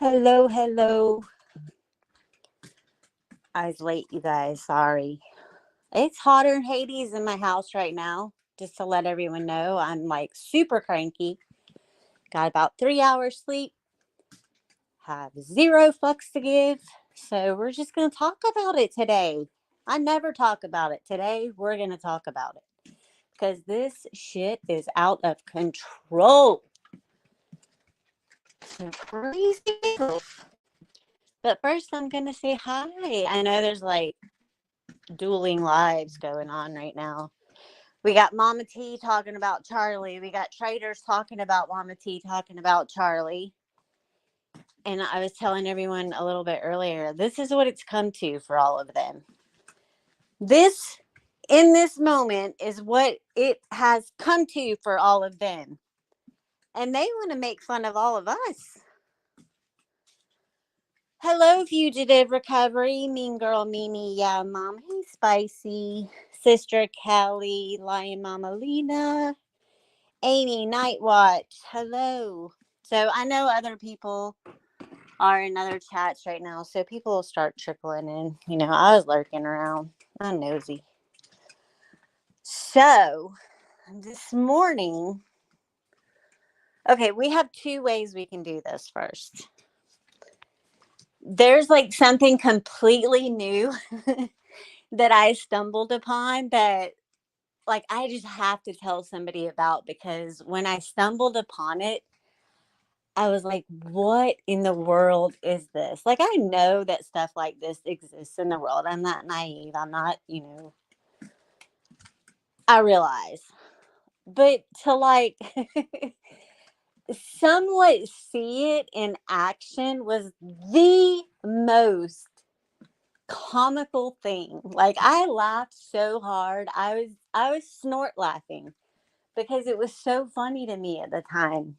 Hello, hello. I was late, you guys. Sorry. It's hotter in Hades in my house right now. Just to let everyone know, I'm like super cranky. Got about 3 hours sleep. Have zero fucks to give. So we're just going to talk about it today. I never talk about it. Today, we're going to talk about it. Because this shit is out of control. Some crazy stuff. But first, I'm going to say hi. I know there's like dueling lives going on right now. We got Mama T talking about Charlie. We got traders talking about Mama T talking about Charlie. And I was telling everyone a little bit earlier, this is what it's come to for all of them. This, in this moment, is what it has come to for all of them. And they want to make fun of all of us. Hello, Fugitive Recovery, Mean Girl Mimi, yeah, Mom, hey, Spicy, Sister Callie, Lion Mama Lena, Amy, Night Watch, hello. So I know other people are in other chats right now, so people will start trickling in. You know, I was lurking around. I'm nosy. So this morning, okay, we have two ways we can do this first. There's like something completely new that I stumbled upon that like I just have to tell somebody about, because when I stumbled upon it, I was like, what in the world is this? Like, I know that stuff like this exists in the world. I'm not naive. I'm not, I realize. But to like somewhat see it in action was the most comical thing. Like, I laughed so hard. I was snort laughing because it was so funny to me at the time.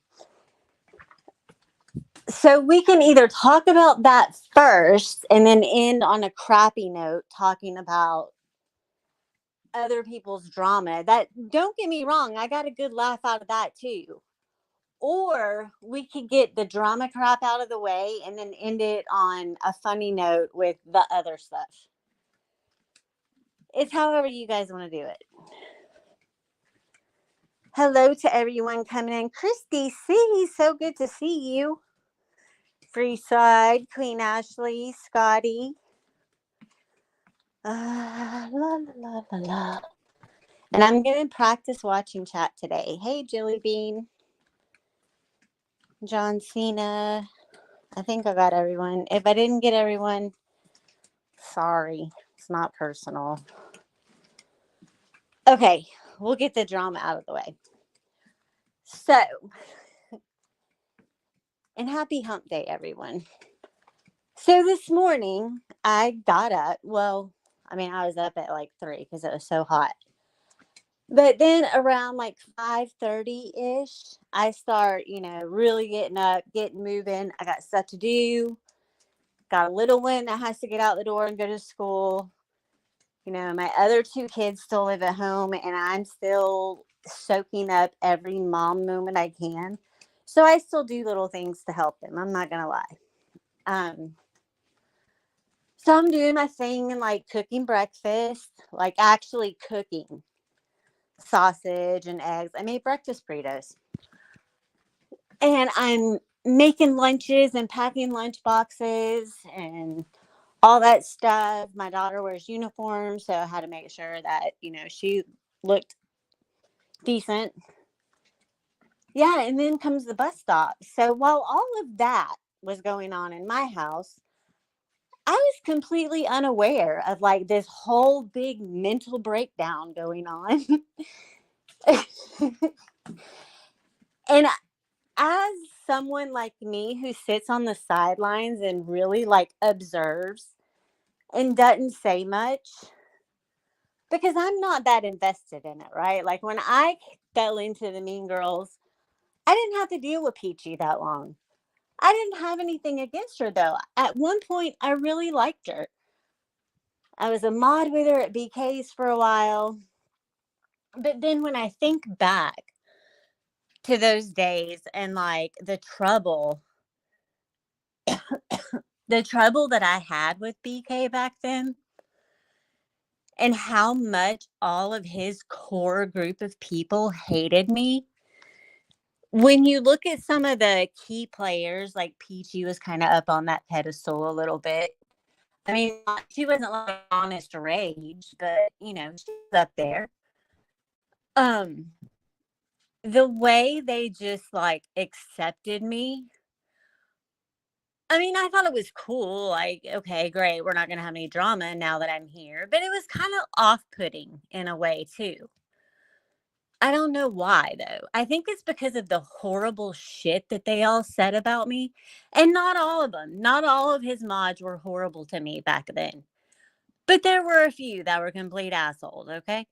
So we can either talk about that first and then end on a crappy note talking about other people's drama. That, don't get me wrong, I got a good laugh out of that too. Or we could get the drama crap out of the way and then end it on a funny note with the other stuff. It's however you guys want to do it. Hello to everyone coming in. Christy C, so good to see you. Freeside, Queen Ashley, Scotty. La, la, la, la, la. And I'm going to practice watching chat today. Hey, Jilly Bean. John Cena. I think I got everyone. If I didn't get everyone, sorry. It's not personal. Okay, we'll get the drama out of the way. So, and happy hump day, everyone. So this morning, I got up. Well, I mean, I was up at like 3 because it was so hot. But then around like 5:30-ish, I start, really getting up, getting moving. I got stuff to do. Got a little one that has to get out the door and go to school. My other two kids still live at home, and I'm still soaking up every mom moment I can. So I still do little things to help them. I'm not going to lie. So I'm doing my thing and like cooking breakfast, like actually cooking sausage and eggs. I made breakfast burritos. And I'm making lunches and packing lunch boxes and all that stuff. My daughter wears uniforms, so I had to make sure that, she looked decent. Yeah, and then comes the bus stop. So while all of that was going on in my house, I was completely unaware of like this whole big mental breakdown going on. And as someone like me who sits on the sidelines and really like observes and doesn't say much, because I'm not that invested in it, right? Like when I fell into the Mean Girls, I didn't have to deal with Peachy that long. I didn't have anything against her though. At one point, I really liked her. I was a mod with her at BK's for a while. But then when I think back to those days and like the trouble the trouble that I had with BK back then and how much all of his core group of people hated me. When you look at some of the key players, like Peachy was kind of up on that pedestal a little bit. I mean, she wasn't like Honest Rage, but she's up there. Um, the way they just like accepted me, I mean, I thought it was cool. Like, okay, great. We're not going to have any drama now that I'm here. But it was kind of off putting in a way, too. I don't know why, though. I think it's because of the horrible shit that they all said about me. And not all of them. Not all of his mods were horrible to me back then. But there were a few that were complete assholes, okay?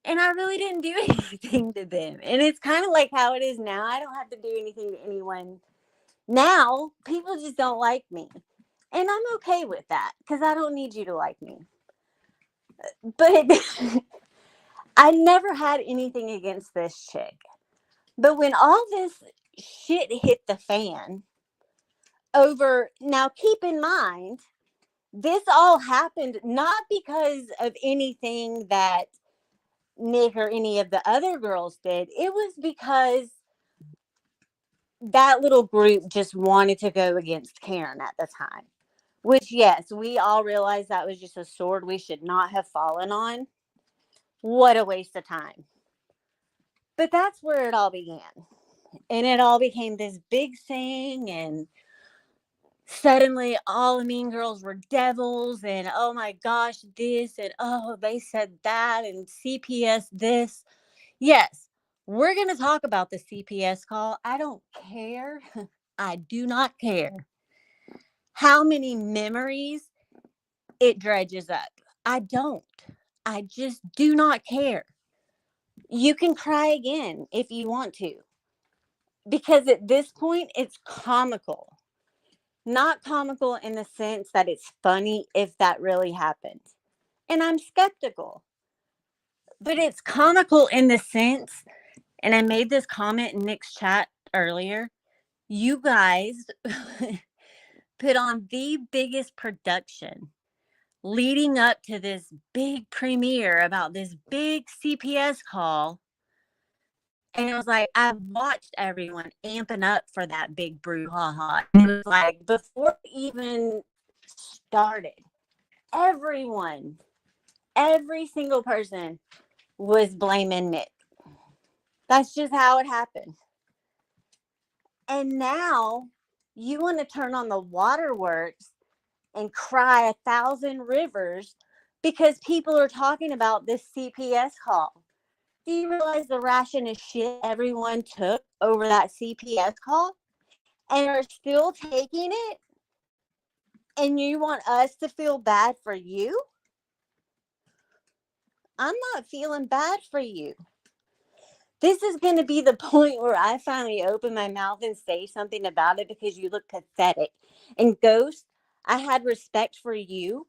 And I really didn't do anything to them. And it's kind of like how it is now. I don't have to do anything to anyone. Now, people just don't like me. And I'm okay with that because I don't need you to like me. But I never had anything against this chick. But when all this shit hit the fan now keep in mind, this all happened not because of anything that Nick or any of the other girls did. It was because that little group just wanted to go against Karen at the time. Which, yes, we all realized that was just a sword we should not have fallen on. What a waste of time. But that's where it all began. And it all became this big thing. And suddenly all the mean girls were devils. And oh my gosh, this. And oh, they said that. And CPS this. Yes, we're going to talk about the CPS call. I don't care. I do not care how many memories it dredges up. I don't. I just do not care. You can cry again if you want to. Because at this point, it's comical. Not comical in the sense that it's funny if that really happened. And I'm skeptical. But it's comical in the sense, and I made this comment in Nick's chat earlier. You guys put on the biggest production leading up to this big premiere about this big CPS call. And it was like, I watched everyone amping up for that big brouhaha. It was like, before it even started, everyone, every single person was blaming Nick. That's just how it happened. And now you want to turn on the waterworks and cry 1,000 rivers because people are talking about this CPS call. Do you realize the ration of shit everyone took over that CPS call and are still taking it? And you want us to feel bad for you? I'm not feeling bad for you. This is going to be the point where I finally open my mouth and say something about it because you look pathetic. And Ghost, I had respect for you.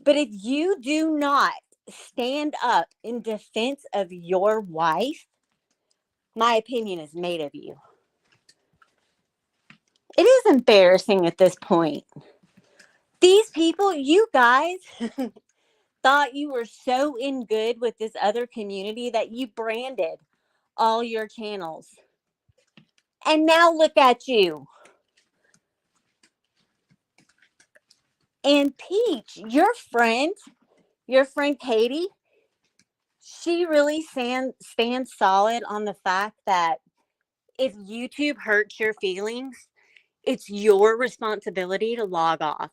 But if you do not stand up in defense of your wife, my opinion is made of you. It is embarrassing at this point. These people, you guys, thought you were so in good with this other community that you branded all your channels. And now look at you. And Peach, your friend Katie, she really stands solid on the fact that if YouTube hurts your feelings, it's your responsibility to log off.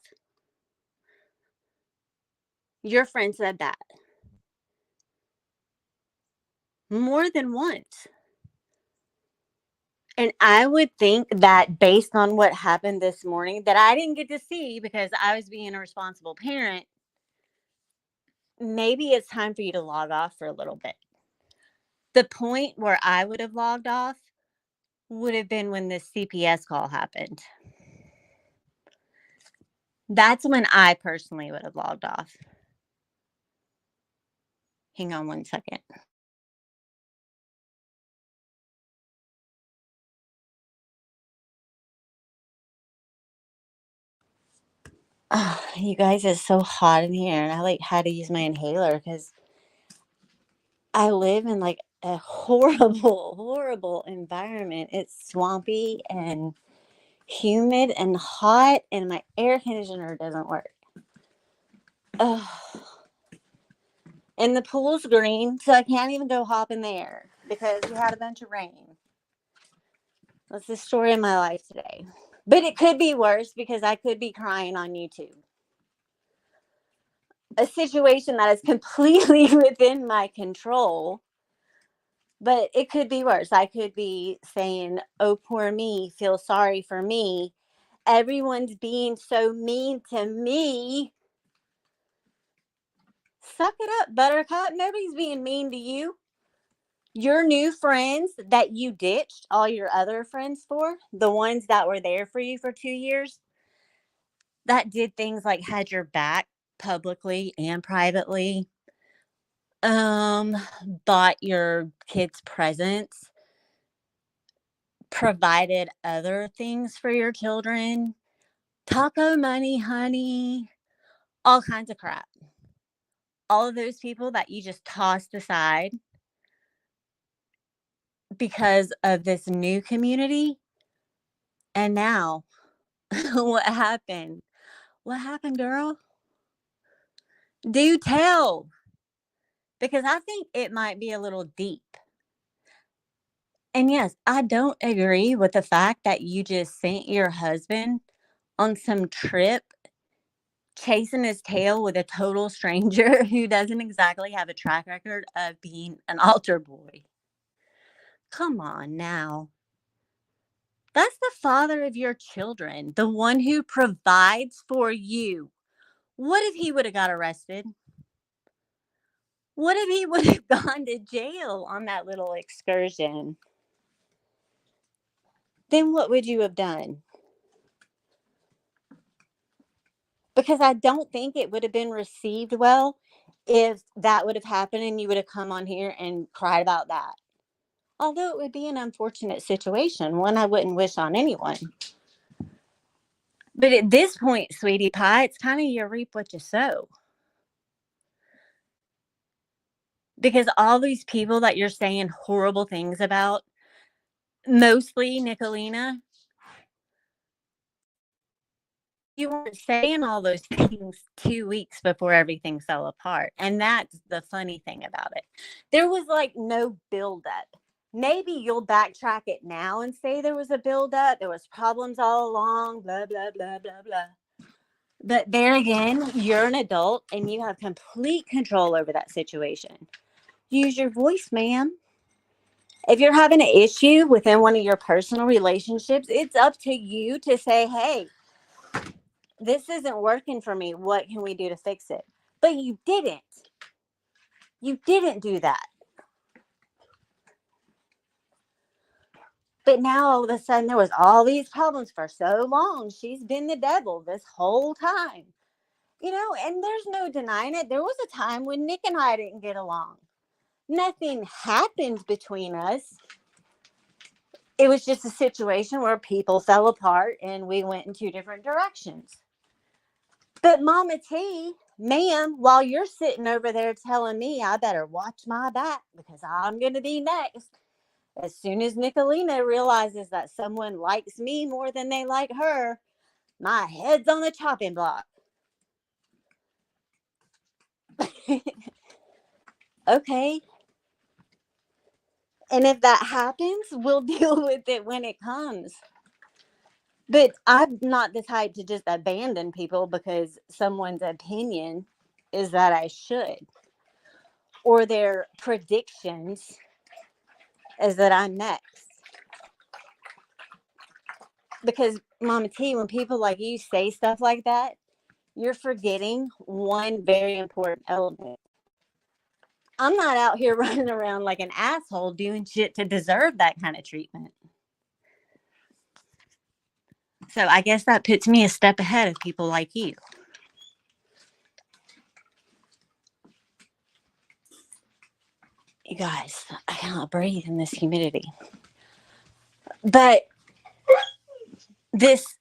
Your friend said that more than once. And I would think that based on what happened this morning that I didn't get to see because I was being a responsible parent, maybe it's time for you to log off for a little bit. The point where I would have logged off would have been when this CPS call happened. That's when I personally would have logged off. Hang on one second. Oh, you guys, it's so hot in here, and I like had to use my inhaler because I live in like a horrible, horrible environment. It's swampy and humid and hot, and my air conditioner doesn't work. Oh, and the pool's green, so I can't even go hop in there because we had a bunch of rain. That's the story of my life today. But it could be worse because I could be crying on YouTube. A situation that is completely within my control, but it could be worse. I could be saying, oh, poor me, feel sorry for me. Everyone's being so mean to me. Suck it up, Buttercup. Nobody's being mean to you. Your new friends that you ditched all your other friends for, the ones that were there for you for 2 years, that did things like had your back publicly and privately, bought your kids presents, provided other things for your children, taco money, honey, all kinds of crap. All of those people that you just tossed aside because of this new community. And now, what happened? What happened, girl? Do tell. Because I think it might be a little deep. And yes, I don't agree with the fact that you just sent your husband on some trip chasing his tail with a total stranger who doesn't exactly have a track record of being an altar boy. Come on now. That's the father of your children, the one who provides for you. What if he would have got arrested? What if he would have gone to jail on that little excursion? Then what would you have done? Because I don't think it would have been received well if that would have happened and you would have come on here and cried about that. Although it would be an unfortunate situation, one I wouldn't wish on anyone. But at this point, sweetie pie, it's kind of you reap what you sow. Because all these people that you're saying horrible things about, mostly Nicolina, you weren't saying all those things 2 weeks before everything fell apart. And that's the funny thing about it. There was like no buildup. Maybe you'll backtrack it now and say there was a buildup. There was problems all along, blah, blah, blah, blah, blah. But there again, you're an adult and you have complete control over that situation. Use your voice, ma'am. If you're having an issue within one of your personal relationships, it's up to you to say, hey, this isn't working for me. What can we do to fix it? But you didn't. You didn't do that. But now all of a sudden there was all these problems for so long. She's been the devil this whole time. And there's no denying it. There was a time when Nick and I didn't get along. Nothing happened between us. It was just a situation where people fell apart and we went in two different directions. But Mama T, ma'am, while you're sitting over there telling me I better watch my back because I'm going to be next, as soon as Nicolina realizes that someone likes me more than they like her, my head's on the chopping block. Okay. And if that happens, we'll deal with it when it comes. But I'm not the type to just abandon people because someone's opinion is that I should. Or their predictions is that I'm next. Because, Mama T, when people like you say stuff like that, you're forgetting one very important element. I'm not out here running around like an asshole doing shit to deserve that kind of treatment. So I guess that puts me a step ahead of people like you. You guys, I cannot breathe in this humidity. But this,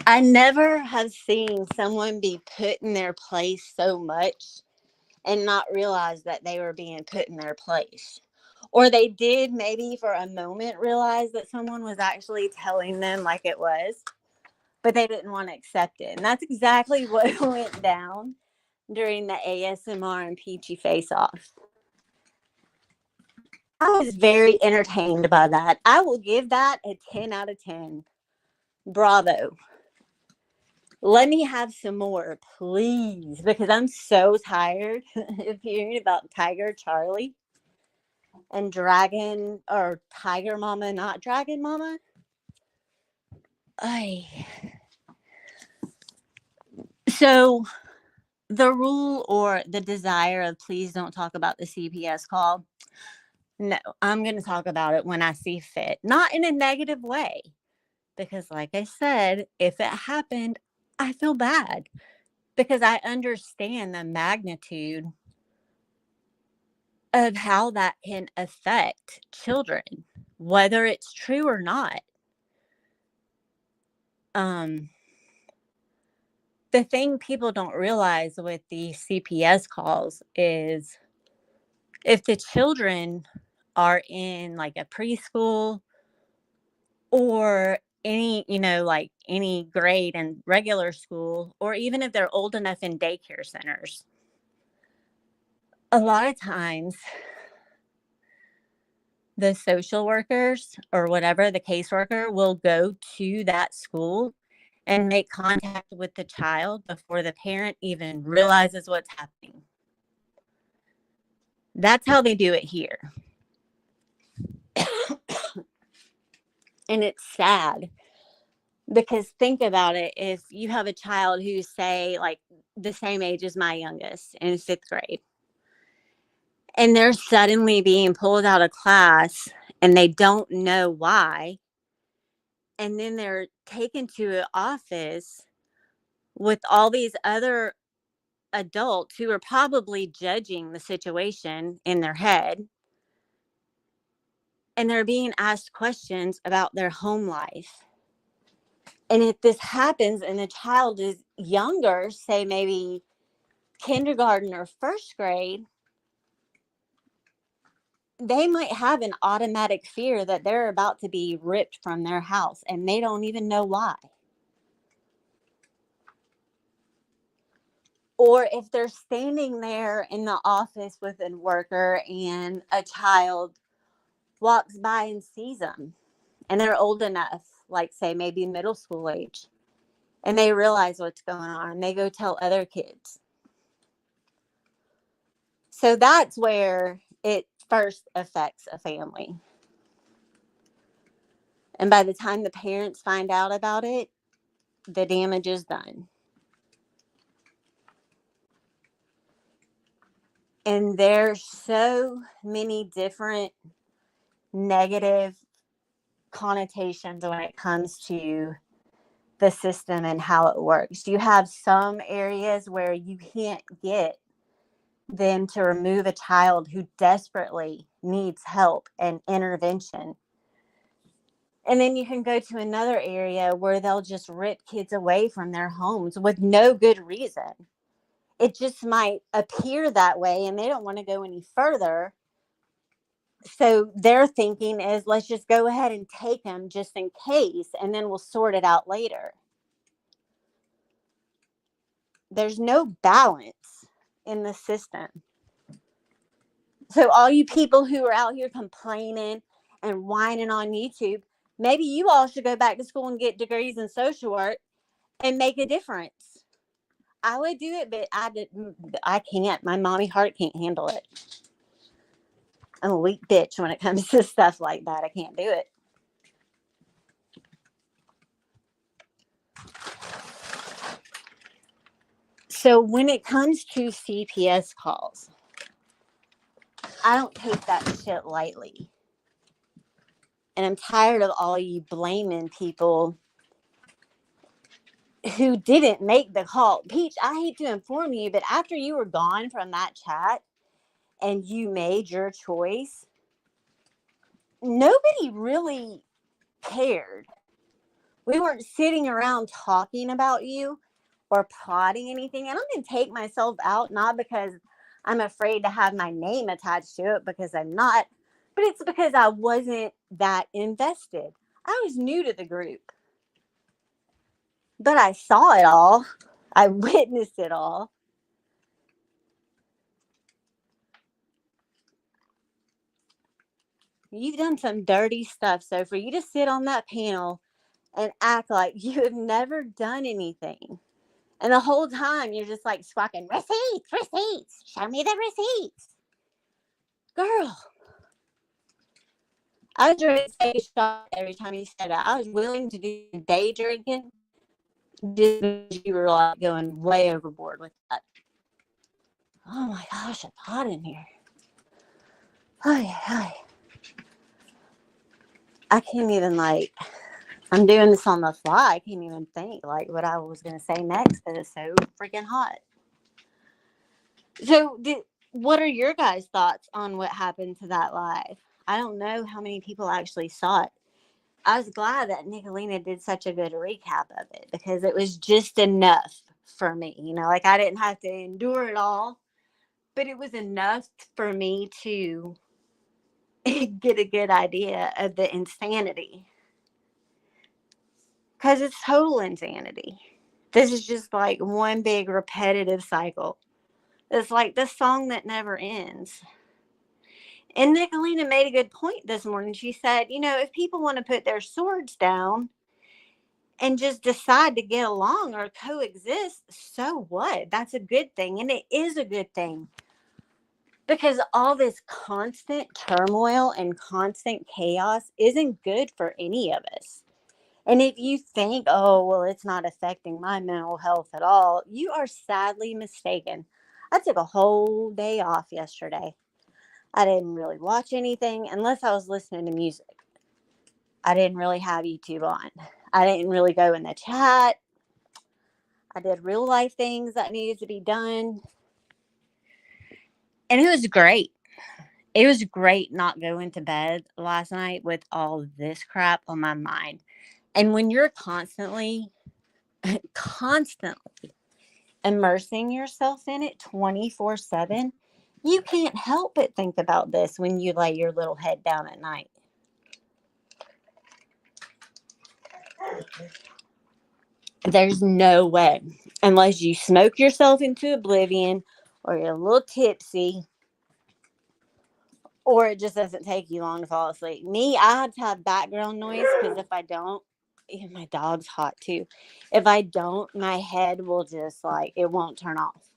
I I never have seen someone be put in their place so much and not realize that they were being put in their place. Or they did maybe for a moment realize that someone was actually telling them like it was, but they didn't want to accept it. And that's exactly what went down during the ASMR and Peachy Face Off. I was very entertained by that. I will give that a 10 out of 10. Bravo. Let me have some more, please, because I'm so tired of hearing about Tiger Charlie and Dragon or Tiger Mama, not Dragon Mama. So the rule or the desire of please don't talk about the CPS call. No, I'm going to talk about it when I see fit, not in a negative way. Because, like I said, if it happened, I feel bad because I understand the magnitude of how that can affect children, whether it's true or not. The thing people don't realize with the CPS calls is if the children are in like a preschool or any, like any grade in regular school, or even if they're old enough in daycare centers, a lot of times the social workers or whatever, the caseworker will go to that school and make contact with the child before the parent even realizes what's happening. That's how they do it here. And it's sad because think about it. If you have a child who's, say, like the same age as my youngest in 5th grade, and they're suddenly being pulled out of class and they don't know why, and then they're taken to an office with all these other adults who are probably judging the situation in their head, and they're being asked questions about their home life. And if this happens and the child is younger, say maybe kindergarten or 1st grade, they might have an automatic fear that they're about to be ripped from their house and they don't even know why. Or if they're standing there in the office with a worker and a child walks by and sees them and they're old enough, like say maybe middle school age, and they realize what's going on and they go tell other kids. So that's where it first affects a family. And by the time the parents find out about it, the damage is done. And there's so many different negative connotations when it comes to the system and how it works. You have some areas where you can't get them to remove a child who desperately needs help and intervention. And then you can go to another area where they'll just rip kids away from their homes with no good reason. It just might appear that way and they don't want to go any further. So their thinking is, let's just go ahead and take them just in case, and then we'll sort it out later. There's no balance in the system. So all you people who are out here complaining and whining on YouTube, maybe you all should go back to school and get degrees in social work and make a difference. I would do it, but I can't. My mommy heart can't handle it. I'm a weak bitch when it comes to stuff like that. I can't do it. So when it comes to CPS calls, I don't take that shit lightly. And I'm tired of all you blaming people who didn't make the call. Peach, I hate to inform you, but after you were gone from that chat and you made your choice, nobody really cared. We weren't sitting around talking about you or plotting anything. And I'm going to take myself out, not because I'm afraid to have my name attached to it, because I'm not, but it's because I wasn't that invested. I was new to the group, but I saw it all. I witnessed it all. You've done some dirty stuff. So for you to sit on that panel and act like you have never done anything, and the whole time you're just like squawking, receipts, receipts, show me the receipts. Girl, I was ready to take a shot every time you said it. I was willing to do day drinking just because you were like going way overboard with that. Oh my gosh, it's hot in here. Hi, hi. I can't even I'm doing this on the fly. I can't even think what I was going to say next because it's so freaking hot. So, what are your guys' thoughts on what happened to that live? I don't know how many people actually saw it. I was glad that Nicolina did such a good recap of it because it was just enough for me. I didn't have to endure it all, but it was enough for me to get a good idea of the insanity. Because it's total insanity. This is just like one big repetitive cycle. It's like the song that never ends. And Nicolina made a good point this morning. She said, if people want to put their swords down and just decide to get along or coexist, so what? That's a good thing. And it is a good thing. Because all this constant turmoil and constant chaos isn't good for any of us. And if you think, oh, well, it's not affecting my mental health at all, you are sadly mistaken. I took a whole day off yesterday. I didn't really watch anything unless I was listening to music. I didn't really have YouTube on. I didn't really go in the chat. I did real life things that needed to be done. And it was great. It was great not going to bed last night with all this crap on my mind. And when you're constantly immersing yourself in it 24/7, you can't help but think about this when you lay your little head down at night. There's no way, unless you smoke yourself into oblivion or you're a little tipsy or it just doesn't take you long to fall asleep. Me, I have to have background noise because if I don't, my dog's hot too. If I don't, my head will just it won't turn off.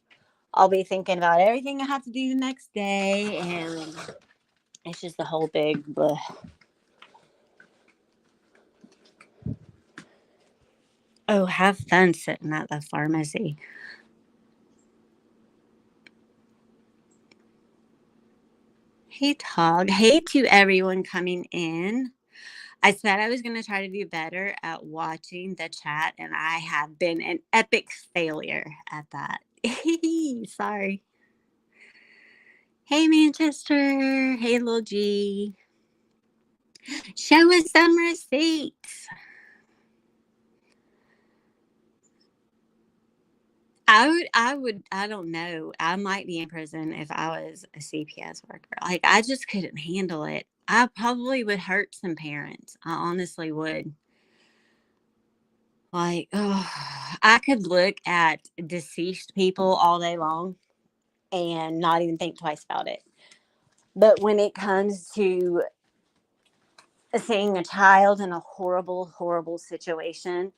I'll be thinking about everything I have to do the next day, and it's just a whole big bleh. Oh, have fun sitting at the pharmacy. Hey, Tog. Hey to everyone coming in. I said I was going to try to do better at watching the chat, and I have been an epic failure at that. Sorry. Hey, Manchester. Hey, Lil G. Show us some receipts. I don't know. I might be in prison if I was a CPS worker. I just couldn't handle it. I probably would hurt some parents. I honestly would. I could look at deceased people all day long and not even think twice about it. But when it comes to seeing a child in a horrible, horrible situation,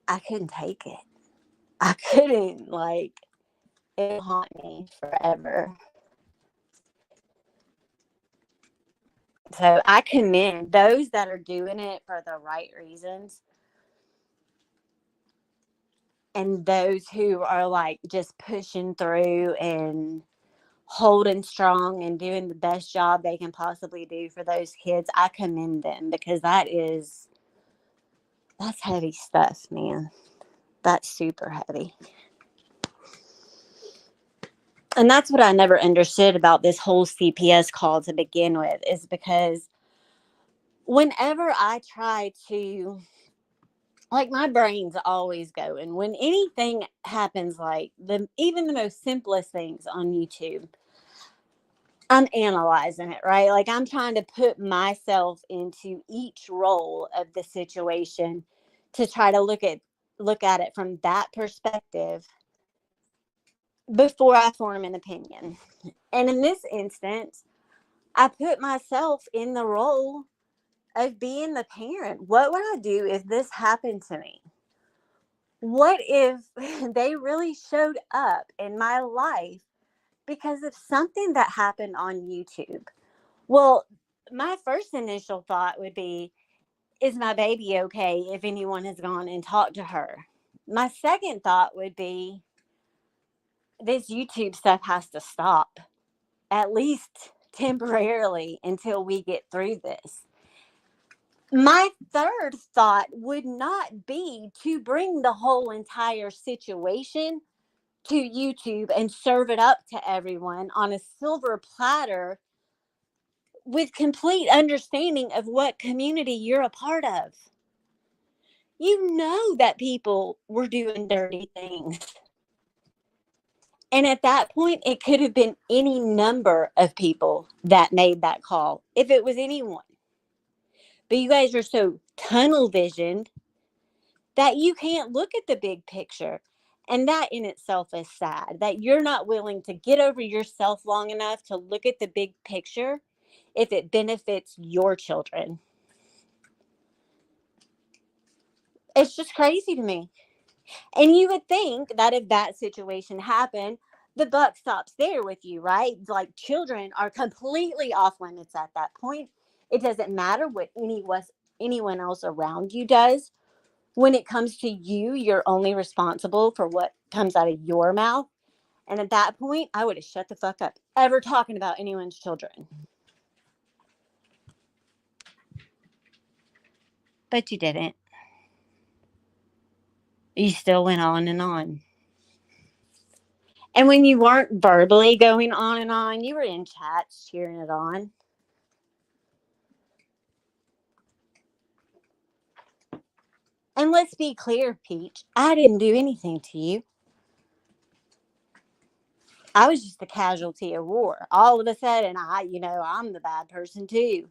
I couldn't take it. I couldn't, it would haunt me forever. So I commend those that are doing it for the right reasons. And those who are just pushing through and holding strong and doing the best job they can possibly do for those kids, I commend them because that's heavy stuff, man. That's super heavy. And that's what I never understood about this whole CPS call to begin with, is because whenever I try to like my brain's always going when anything happens, like even the most simplest things on YouTube. I'm analyzing it, right? Like I'm trying to put myself into each role of the situation to try to look at it from that perspective before I form an opinion. And in this instance, I put myself in the role of being the parent. What would I do if this happened to me? What if they really showed up in my life because of something that happened on YouTube? Well, my first initial thought would be, is my baby okay if anyone has gone and talked to her? My second thought would be, this YouTube stuff has to stop, at least temporarily, until we get through this. My third thought would not be to bring the whole entire situation to YouTube and serve it up to everyone on a silver platter with complete understanding of what community you're a part of. You know that people were doing dirty things. And at that point, it could have been any number of people that made that call, if it was anyone. But you guys are so tunnel visioned that you can't look at the big picture. And that in itself is sad, that you're not willing to get over yourself long enough to look at the big picture if it benefits your children. It's just crazy to me. And you would think that if that situation happened, the buck stops there with you, right? Like children are completely off limits at that point. It doesn't matter what anyone else around you does. When it comes to you, you're only responsible for what comes out of your mouth. And at that point, I would have shut the fuck up ever talking about anyone's children. But you didn't. You still went on and on. And when you weren't verbally going on and on, you were in chats cheering it on. And let's be clear, Peach, I didn't do anything to you. I was just a casualty of war. All of a sudden, I'm the bad person too.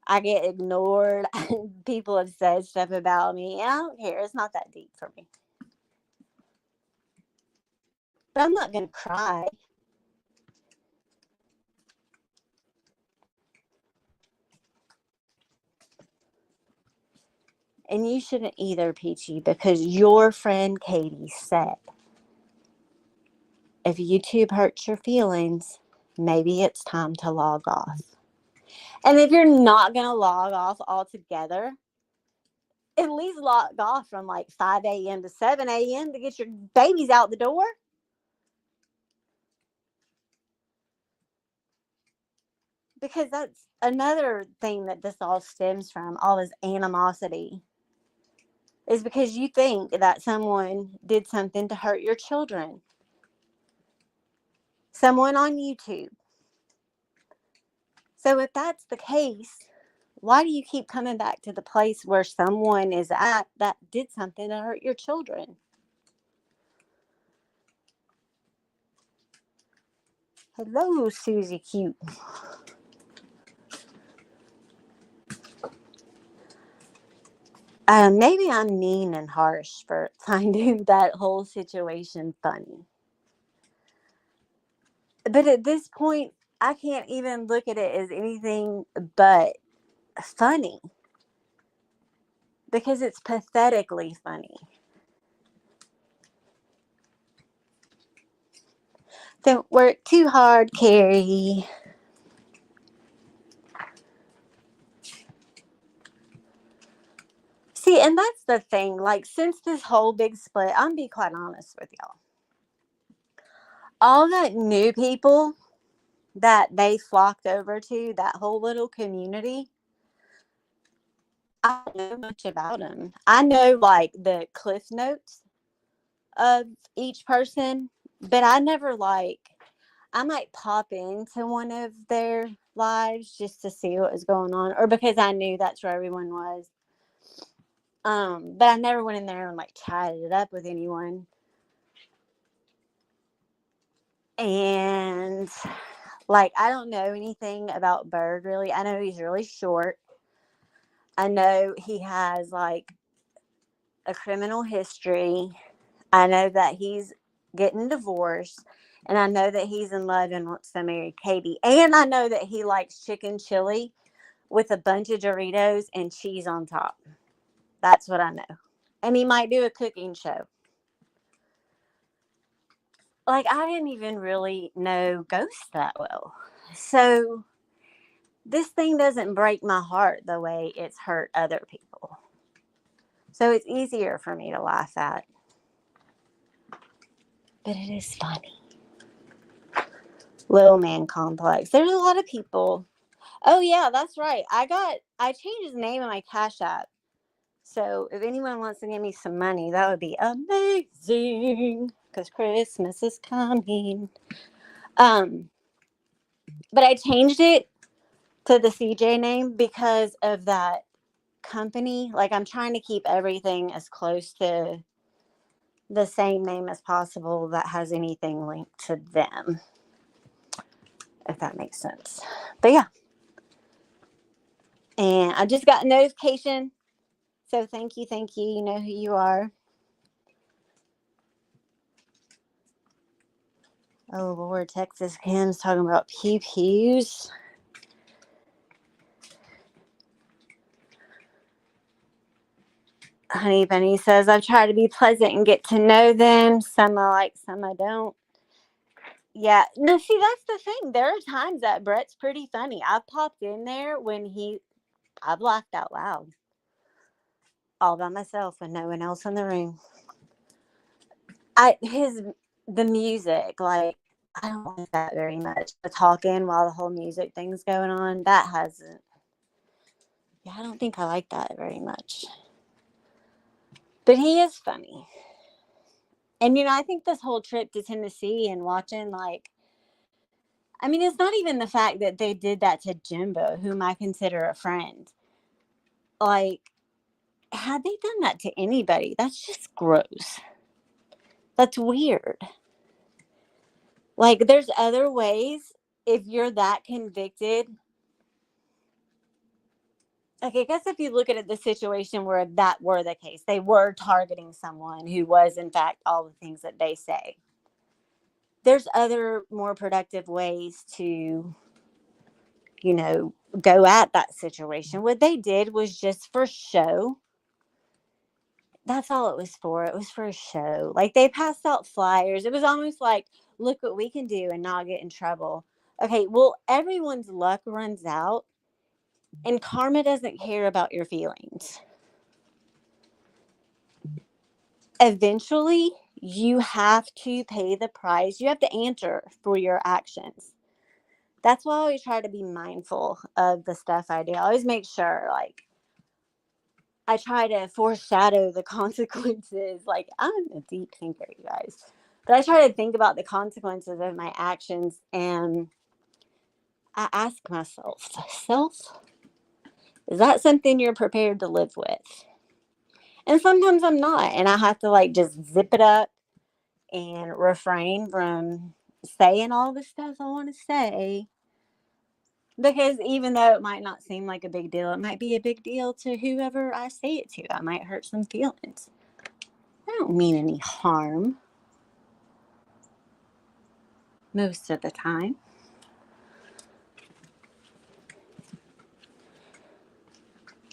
I get ignored. People have said stuff about me. I don't care. It's not that deep for me. But I'm not going to cry. And you shouldn't either, Peachy, because your friend Katie said, if YouTube hurts your feelings, maybe it's time to log off. And if you're not going to log off altogether, at least log off from like 5 a.m. to 7 a.m. to get your babies out the door. Because that's another thing that this all stems from, all this animosity, is because you think that someone did something to hurt your children. Someone on YouTube. So if that's the case, why do you keep coming back to the place where someone is at that did something to hurt your children? Hello, Susie Cute. Maybe I'm mean and harsh for finding that whole situation funny. But at this point, I can't even look at it as anything but funny. Because it's pathetically funny. Don't work too hard, Carrie. See, and that's the thing. Like, since this whole big split, I'm gonna be quite honest with y'all. All that new people that they flocked over to, that whole little community, I don't know much about them. I know like the cliff notes of each person, but I never I might pop into one of their lives just to see what was going on, or because I knew that's where everyone was. But I never went in there and like chatted it up with anyone. And like, I don't know anything about Bird really. I know he's really short. I know he has like a criminal history. I know that he's getting divorced. And I know that he's in love and wants to marry Katie. And I know that he likes chicken chili with a bunch of Doritos and cheese on top. That's what I know. And he might do a cooking show. Like, I didn't even really know ghosts that well. So this thing doesn't break my heart the way it's hurt other people. So it's easier for me to laugh at. But it is funny. Little man complex. There's a lot of people. Oh yeah, that's right. I changed his name in my Cash App. So if anyone wants to give me some money, that would be amazing. Because Christmas is coming. But I changed it to the CJ name because of that company. Like, I'm trying to keep everything as close to the same name as possible that has anything linked to them, if that makes sense. But yeah. And I just got a notification. So thank you. You know who you are. Oh Lord, Texas Kim's talking about pew pews. Honey Bunny says, I've tried to be pleasant and get to know them. Some I like, some I don't. Yeah. No, see, that's the thing. There are times that Brett's pretty funny. I've popped in there when I've laughed out loud. All by myself with no one else in the room. The music, like, I don't like that very much. The talking while the whole music thing's going on, that hasn't. Yeah, I don't think I like that very much. But he is funny. And, I think this whole trip to Tennessee and watching, like, I mean, it's not even the fact that they did that to Jimbo, whom I consider a friend. Like, had they done that to anybody, that's just gross. That's weird. Like, there's other ways if you're that convicted. Like, I guess if you look at it, the situation where that were the case, they were targeting someone who was, in fact, all the things that they say. There's other more productive ways to, go at that situation. What they did was just for show. That's all it was for. It was for a show. Like, they passed out flyers. It was almost like, look what we can do and not get in trouble. Okay, well, everyone's luck runs out, and karma doesn't care about your feelings. Eventually, you have to pay the price. You have to answer for your actions. That's why I always try to be mindful of the stuff I do. I always make sure, like, I try to foreshadow the consequences. Like, I'm a deep thinker, you guys. But I try to think about the consequences of my actions, and I ask myself, is that something you're prepared to live with? And sometimes I'm not, and I have to, like, just zip it up and refrain from saying all the stuff I want to say. Because even though it might not seem like a big deal, it might be a big deal to whoever I say it to. I might hurt some feelings. I don't mean any harm most of the time.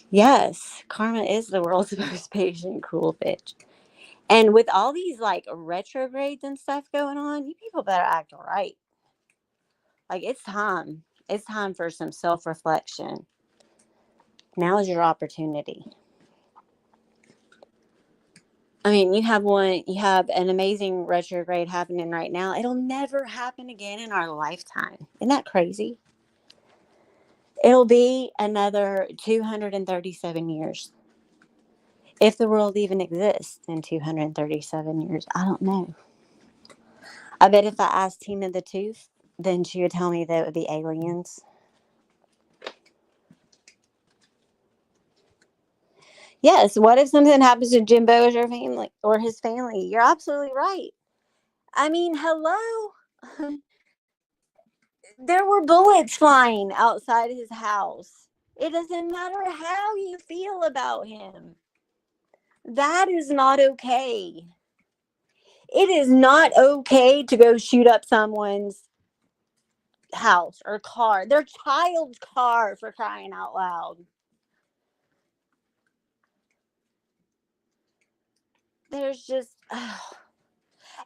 Yes, karma is the world's most patient, cruel bitch. And with all these, like, retrogrades and stuff going on, you people better act right. Like, it's time. It's time for some self-reflection. Now is your opportunity. I mean, you have an amazing retrograde happening right now. It'll never happen again in our lifetime. Isn't that crazy? It'll be another 237 years. If the world even exists in 237 years, I don't know. I bet if I asked Tina the Tooth, then she would tell me that it would be aliens. Yes. What if something happens to Jimbo or his family? You're absolutely right. I mean, hello. There were bullets flying outside his house. It doesn't matter how you feel about him. That is not okay. It is not okay to go shoot up someone's house or car, their child's car, for crying out loud. There's just,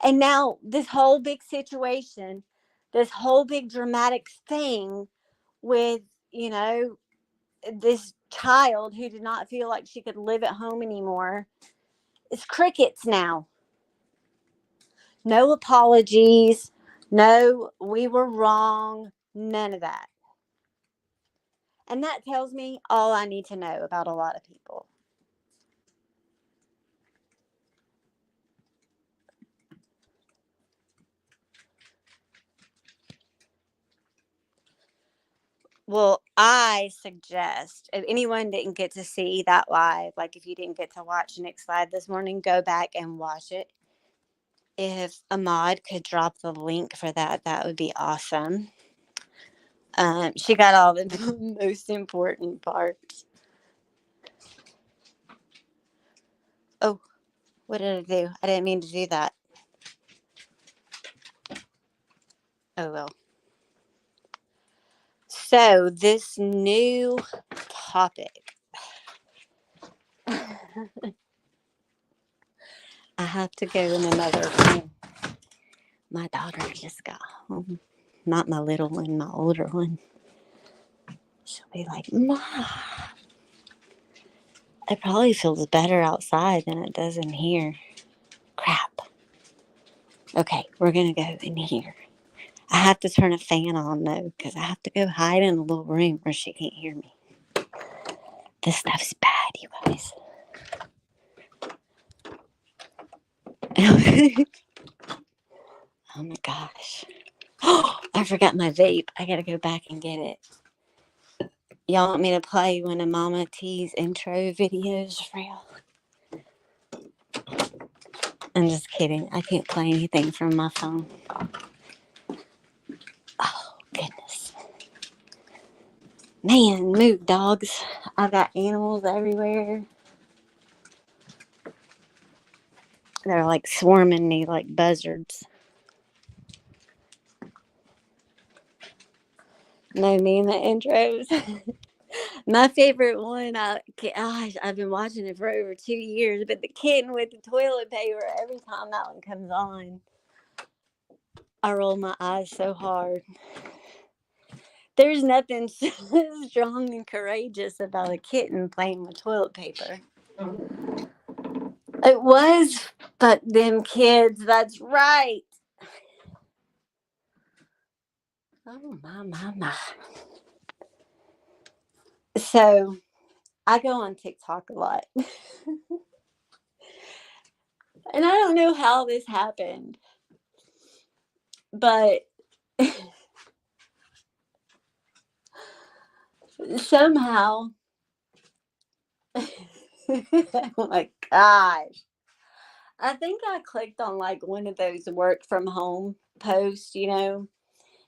and now this whole big situation, this whole big dramatic thing with, you know, this child who did not feel like she could live at home anymore. It's crickets now. No apologies. No, we were wrong. None of that. And that tells me all I need to know about a lot of people. Well, I suggest if anyone didn't get to see that live, like if you didn't get to watch Nick's live this morning, go back and watch it. If Ahmad could drop the link for that, that would be awesome. She got all the most important parts. Oh, what did I do? I didn't mean to do that. Oh, well. So, this new topic. I have to go in another room. My daughter just got home. Not my little one, my older one. She'll be like, Mom. It probably feels better outside than it does in here. Crap. Okay, we're going to go in here. I have to turn a fan on, though, because I have to go hide in a little room where she can't hear me. This stuff's bad, you guys. Oh, my gosh. Oh, I forgot my vape. I got to go back and get it. Y'all want me to play one of Mama T's intro videos for y'all? I'm just kidding. I can't play anything from my phone. Oh, goodness. Man, move, dogs. I've got animals everywhere. They're like swarming me like buzzards. No, me and the intros. My favorite one, I've been watching it for over 2 years, but the kitten with the toilet paper, every time that one comes on, I roll my eyes so hard. There's nothing so strong and courageous about a kitten playing with toilet paper. It was, but them kids, that's right. Oh, my. So, I go on TikTok a lot. And I don't know how this happened, but somehow, oh my gosh. I think I clicked on like one of those work from home posts,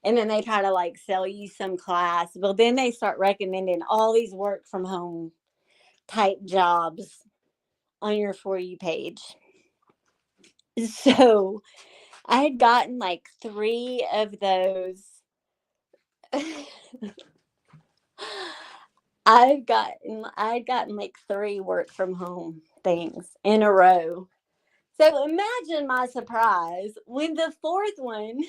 and then they try to like sell you some class. Well, then they start recommending all these work from home type jobs on your For You page. So I had gotten like 3 of those. I'd gotten like 3 work from home things in a row. So imagine my surprise when the 4th one,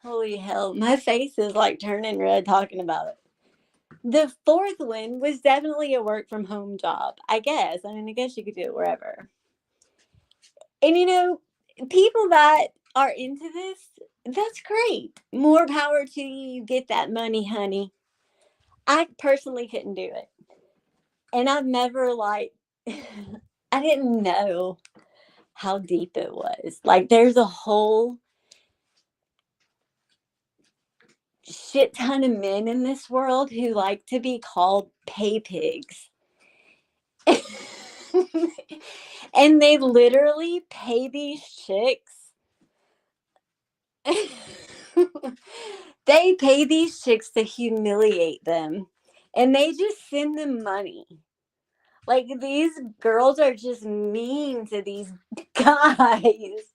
holy hell, my face is like turning red talking about it. The 4th one was definitely a work from home job, I guess. I mean, I guess you could do it wherever. And people that are into this, that's great. More power to you. You get that money, honey. I personally couldn't do it. And I've never I didn't know how deep it was. Like there's a whole shit ton of men in this world who like to be called pay pigs. And they literally pay these chicks. They pay these chicks to humiliate them. And they just send them money. Like these girls are just mean to these guys.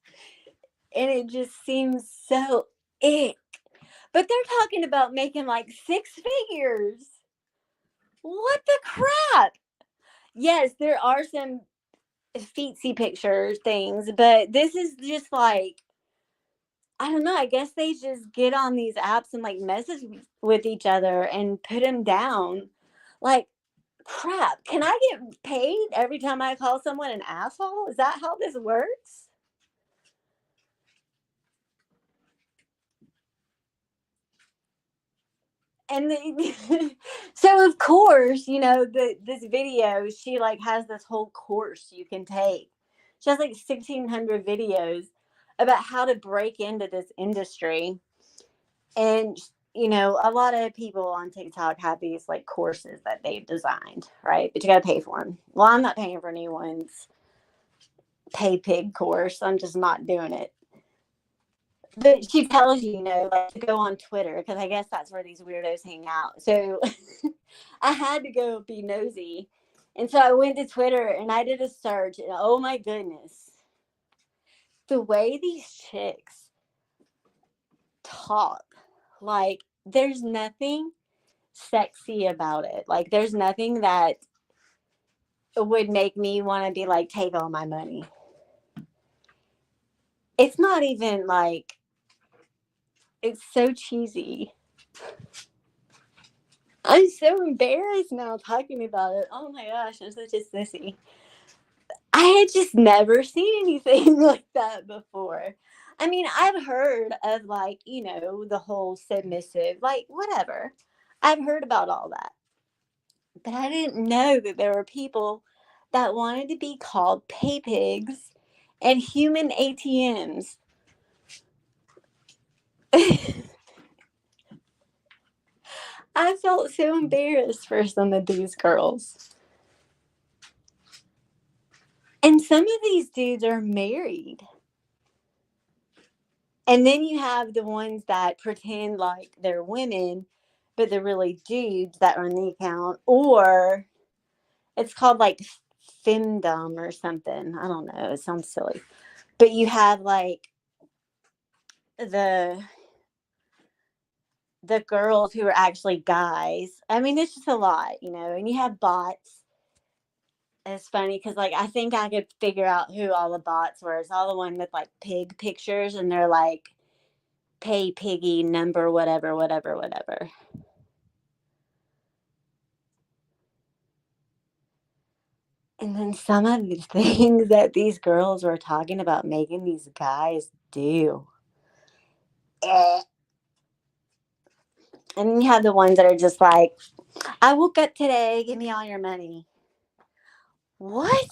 And it just seems so ick. But they're talking about making like six figures. What the crap? Yes, there are some feetsy pictures things, but this is just like, I don't know. I guess they just get on these apps and like message with each other and put them down. Like, crap. Can I get paid every time I call someone an asshole? Is that how this works? And so of course, this video, she like has this whole course you can take. She has like 1,600 videos about how to break into this industry. And a lot of people on TikTok have these like courses that they've designed, right? But you got to pay for them. Well, I'm not paying for anyone's pay pig course. I'm just not doing it. But she tells you, like to go on Twitter because I guess that's where these weirdos hang out. So I had to go be nosy. And so I went to Twitter and I did a search. And oh my goodness, the way these chicks talk, like there's nothing sexy about it. Like there's nothing that would make me want to be like, take all my money. It's not even like, it's so cheesy. I'm so embarrassed now talking about it. Oh my gosh, I'm such a sissy. I had just never seen anything like that before. I mean, I've heard of like, the whole submissive, like whatever. I've heard about all that. But I didn't know that there were people that wanted to be called pay pigs and human ATMs. I felt so embarrassed for some of these girls. And some of these dudes are married. And then you have the ones that pretend like they're women, but they're really dudes that run the account. Or it's called like femdom or something. I don't know. It sounds silly. But you have like the girls who are actually guys. I mean, it's just a lot, and you have bots. It's funny because, like, I think I could figure out who all the bots were. It's all the one with, like, pig pictures, and they're like, pay piggy number, whatever, whatever, whatever. And then some of the things that these girls were talking about making these guys do. Eh. And then you have the ones that are just like, I woke up today, give me all your money. What?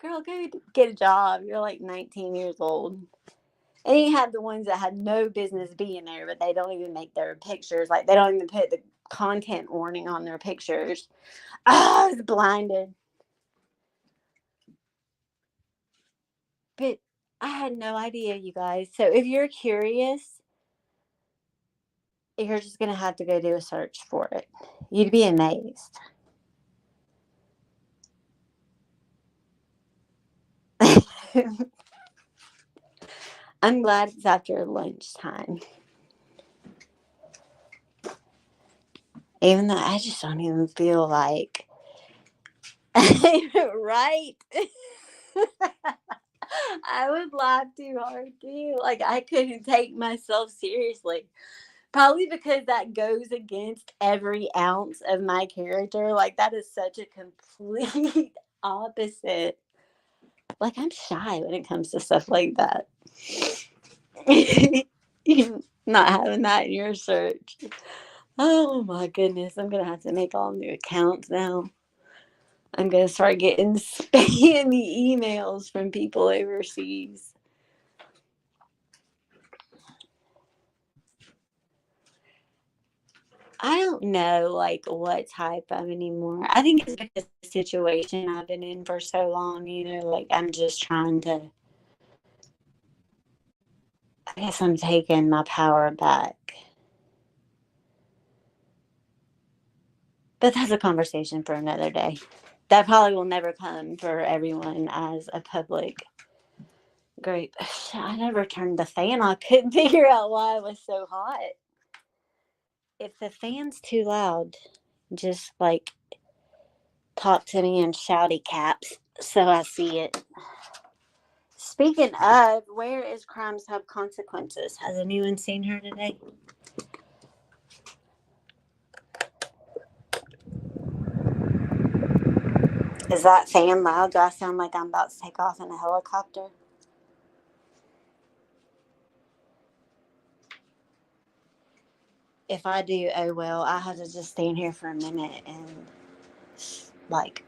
Girl, go get a job. You're like 19 years old. And you have the ones that had no business being there, but they don't even make their pictures. Like, they don't even put the content warning on their pictures. I was blinded. But I had no idea, you guys. So if you're curious, you're just going to have to go do a search for it. You'd be amazed. I'm glad it's after lunchtime. Even though I just don't even feel like. Right? I would laugh too hard too. Like I couldn't take myself seriously. Probably because that goes against every ounce of my character. Like that is such a complete opposite. Like I'm shy when it comes to stuff like that. You're not having that in your search. Oh my goodness. I'm gonna have to make all new accounts now. I'm gonna start getting spammy emails from people overseas. I don't know like what type of anymore. I think it's because the situation I've been in for so long, like I'm just trying to, I guess I'm taking my power back. But that's a conversation for another day. That probably will never come for everyone as a public group. I never turned the fan on. I couldn't figure out why it was so hot. If the fan's too loud, just like talk to me in shouty caps so I see it. Speaking of, where is Crimes Have Consequences? Has anyone seen her today? Is that fan loud? Do I sound like I'm about to take off in a helicopter? If I do, oh well, I have to just stand here for a minute and like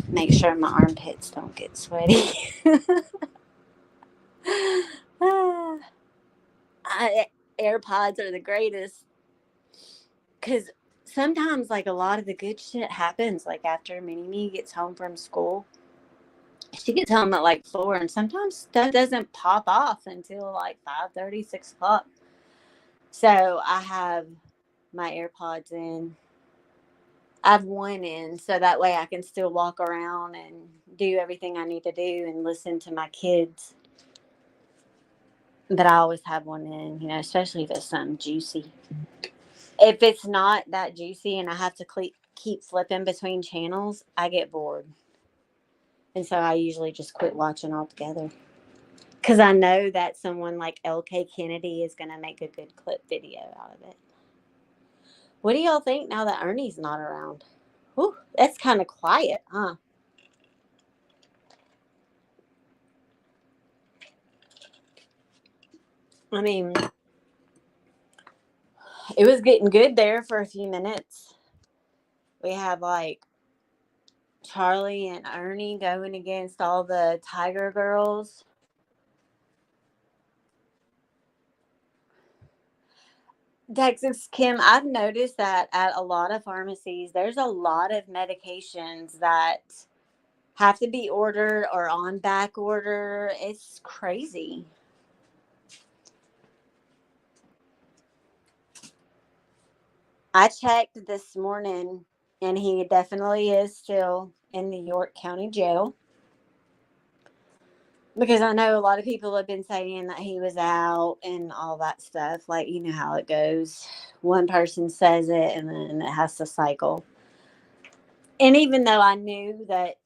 make sure my armpits don't get sweaty. AirPods are the greatest because sometimes like a lot of the good shit happens like after Mini-Me gets home from school. She gets home at like 4, and sometimes stuff doesn't pop off until like 5:30, 6 o'clock. So I have my AirPods in. I have one in so that way I can still walk around and do everything I need to do and listen to my kids. But I always have one in, especially if it's something juicy. If it's not that juicy and I have to keep flipping between channels, I get bored. And so I usually just quit watching altogether. Because I know that someone like LK Kennedy is going to make a good clip video out of it. What do y'all think now that Ernie's not around? Whew, that's kind of quiet, huh? I mean, it was getting good there for a few minutes. We have like Charlie and Ernie going against all the Tiger girls. Texas Kim, I've noticed that at a lot of pharmacies, there's a lot of medications that have to be ordered or on back order. It's crazy. I checked this morning and he definitely is still in the York County Jail. Because I know a lot of people have been saying that he was out and all that stuff. Like, you know how it goes. One person says it and then it has to cycle. And even though I knew that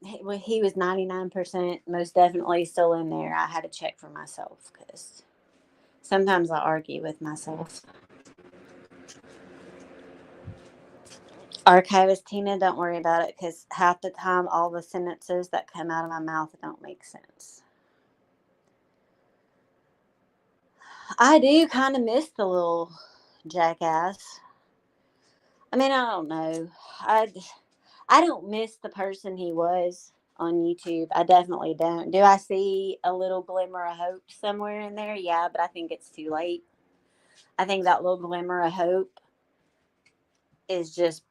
he was 99% most definitely still in there, I had to check for myself because sometimes I argue with myself. Archivist Tina, don't worry about it because half the time all the sentences that come out of my mouth don't make sense. I do kind of miss the little jackass. I mean, I don't know. I don't miss the person he was on YouTube. I definitely don't. Do I see a little glimmer of hope somewhere in there? Yeah, but I think it's too late. I think that little glimmer of hope is just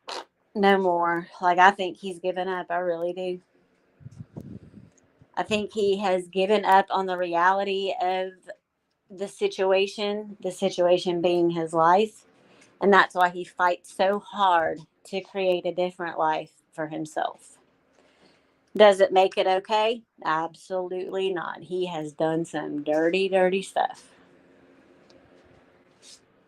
no more. Like, I think he's given up. I really do. I think he has given up on the reality of the situation being his life. And that's why he fights so hard to create a different life for himself. Does it make it okay? Absolutely not. He has done some dirty, dirty stuff.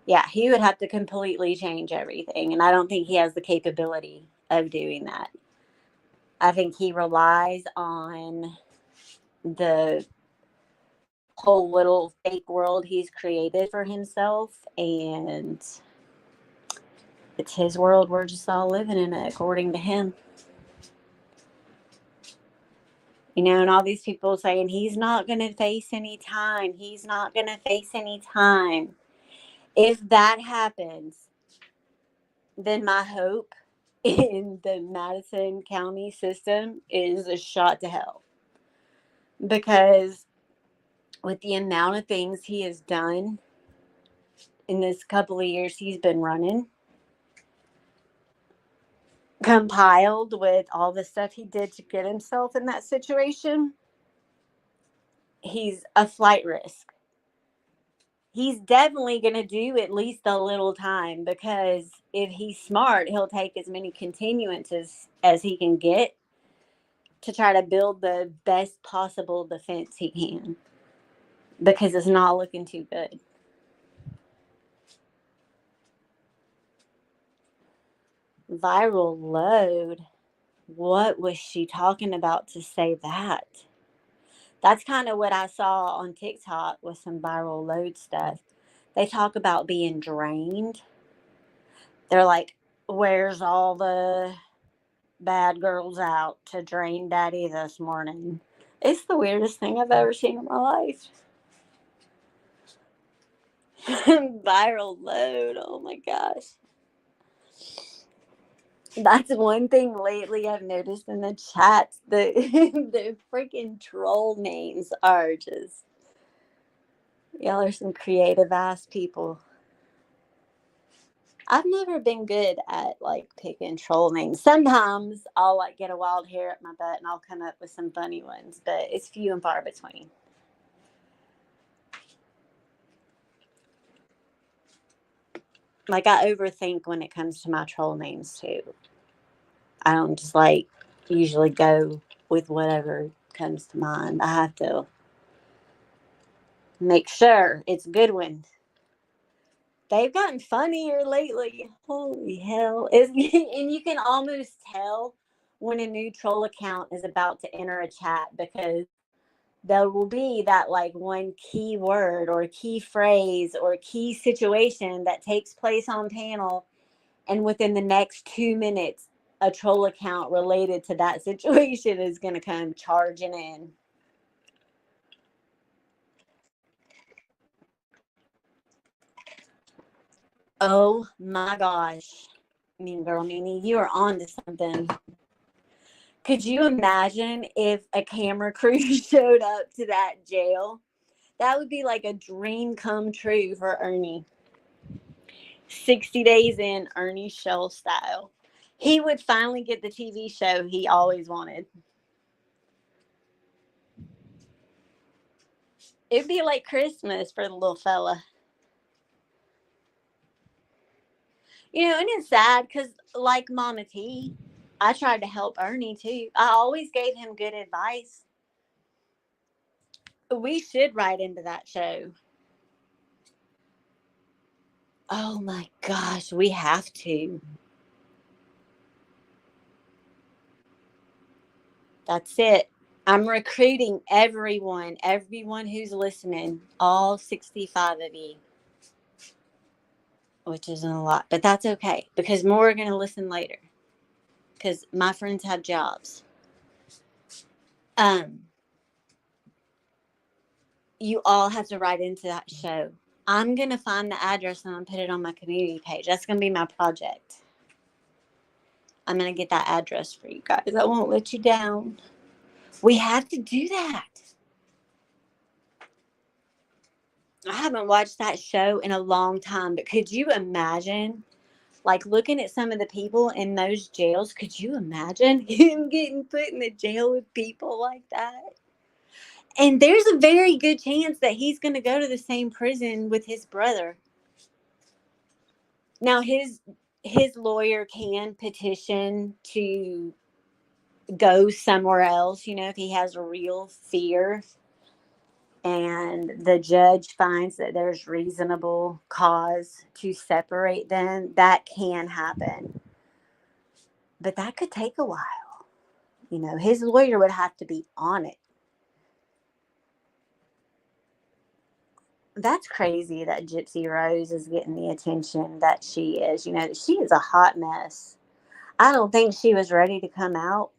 Yeah, he would have to completely change everything. And I don't think he has the capability of doing that. I think he relies on the whole little fake world he's created for himself. And it's his world. We're just all living in it according to him. And all these people saying he's not going to face any time. He's not going to face any time. If that happens, then my hope in the Madison County system is a shot to hell. Because with the amount of things he has done, in this couple of years he's been running, compiled with all the stuff he did to get himself in that situation, he's a flight risk. He's definitely going to do at least a little time, because if he's smart, he'll take as many continuances as he can get to try to build the best possible defense he can, because it's not looking too good. Viral load. What was she talking about to say that? That's kind of what I saw on TikTok with some viral load stuff. They talk about being drained. They're like, where's all the bad girls out to drain daddy this morning? It's the weirdest thing I've ever seen in my life. Viral load. Oh my gosh. That's one thing lately I've noticed in the chats. The freaking troll names are just, y'all are some creative ass people. I've never been good at like picking troll names. Sometimes I'll like get a wild hair up my butt and I'll come up with some funny ones, but it's few and far between. Like, I overthink when it comes to my troll names too. I don't just like usually go with whatever comes to mind. I have to make sure it's a good one. They've gotten funnier lately. Holy hell. And you can almost tell when a new troll account is about to enter a chat, because there will be that like one key word or key phrase or key situation that takes place on panel, and within the next 2 minutes a troll account related to that situation is going to come charging in. Oh my gosh. Mean Girl Mimi, you are on to something. Could you imagine if a camera crew showed up to that jail? That would be like a dream come true for Ernie. 60 days in, Ernie Shell style. He would finally get the TV show he always wanted. It'd be like Christmas for the little fella. You know, and it's sad because, like Mama T, I tried to help Ernie too. I always gave him good advice. We should write into that show. Oh my gosh, we have to. That's it. I'm recruiting everyone who's listening, all 65 of you, which isn't a lot, but that's okay, because more are going to listen later, because my friends have jobs. Um, you all have to write into that show. I'm going to find the address and I'm put it on my community page. That's going to be my project. I'm going to get that address for you guys. I won't let you down. We have to do that. I haven't watched that show in a long time, but could you imagine, like, looking at some of the people in those jails? Could you imagine him getting put in the jail with people like that? And there's a very good chance that he's going to go to the same prison with his brother. Now, his lawyer can petition to go somewhere else, you know, if he has a real fear and the judge finds that there's reasonable cause to separate them, that can happen. But that could take a while. You know, his lawyer would have to be on it. That's crazy that Gypsy Rose is getting the attention that she is. You know, she is a hot mess. I don't think she was ready to come out.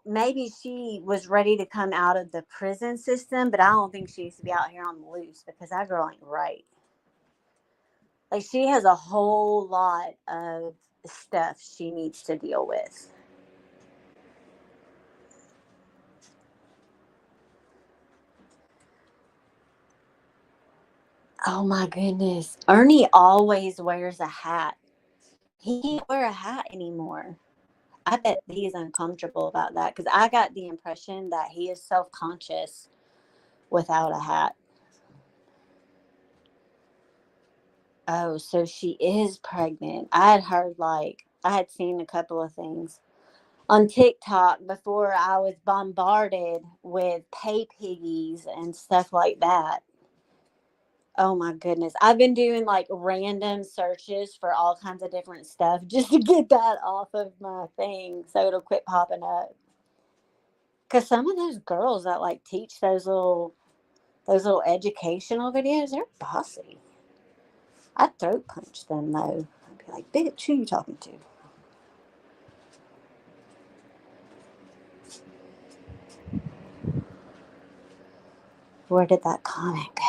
Maybe she was ready to come out of the prison system, but I don't think she used to be out here on the loose, because that girl ain't right. Like, she has a whole lot of stuff she needs to deal with. Oh my goodness. Ernie always wears a hat. He can't wear a hat anymore. I bet he's uncomfortable about that because I got the impression that he is self conscious without a hat. Oh, so she is pregnant. I had heard, like, I had seen a couple of things on TikTok before I was bombarded with pay piggies and stuff like that. Oh my goodness. I've been doing like random searches for all kinds of different stuff just to get that off of my thing so it'll quit popping up. Cause some of those girls that like teach those little educational videos, they're bossy. I'd throat punch them though. I'd be like, bitch, who you talking to? Where did that comment go?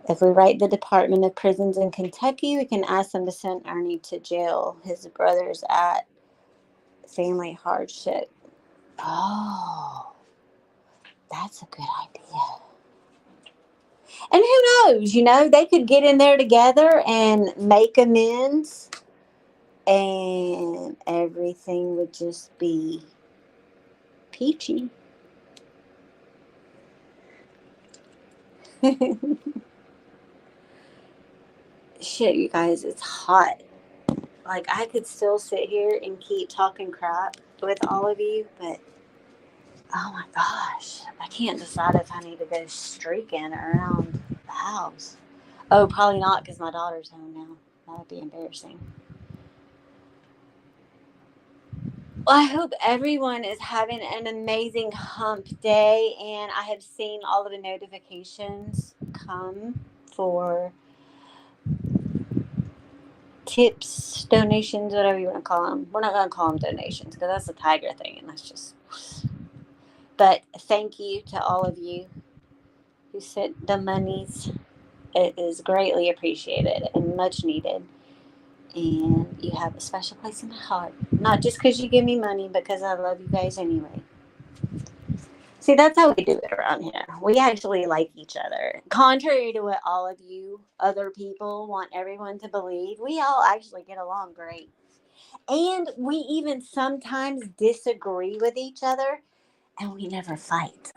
If we write the Department of Prisons in Kentucky, we can ask them to send Ernie to jail. His brother's at family hardship. Oh, that's a good idea. And who knows, they could get in there together and make amends and everything would just be peachy. Shit, you guys, it's hot. Like, I could still sit here and keep talking crap with all of you, but oh my gosh, I can't decide if I need to go streaking around the house. Oh, probably not because my daughter's home now. That would be embarrassing. Well, I hope everyone is having an amazing hump day, and I have seen all of the notifications come for tips, donations, whatever you want to call them. We're not going to call them donations because that's a Tiger thing, and that's just. But thank you to all of you who sent the monies. It is greatly appreciated and much needed. And you have a special place in my heart. Not just because you give me money, but because I love you guys anyway. See, that's how we do it around here. We actually like each other. Contrary to what all of you other people want everyone to believe, we all actually get along great. And we even sometimes disagree with each other, and we never fight.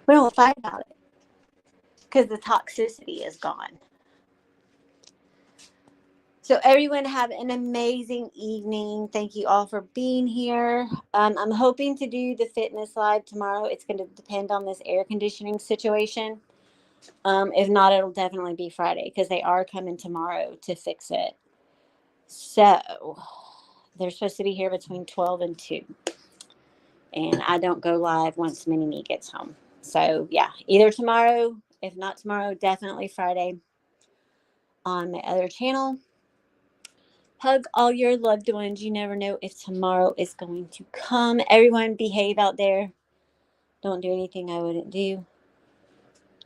We don't fight about it because the toxicity is gone. So everyone have an amazing evening. Thank you all for being here. I'm hoping to do the fitness live tomorrow. It's going to depend on this air conditioning situation. If not, it'll definitely be Friday because they are coming tomorrow to fix it. So they're supposed to be here between 12 and 2. And I don't go live once Mini-Me gets home. So yeah, either tomorrow, if not tomorrow, definitely Friday on my other channel. Hug all your loved ones. You never know if tomorrow is going to come. Everyone behave out there. Don't do anything I wouldn't do.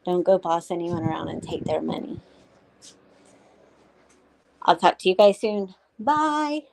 Don't go boss anyone around and take their money. I'll talk to you guys soon. Bye.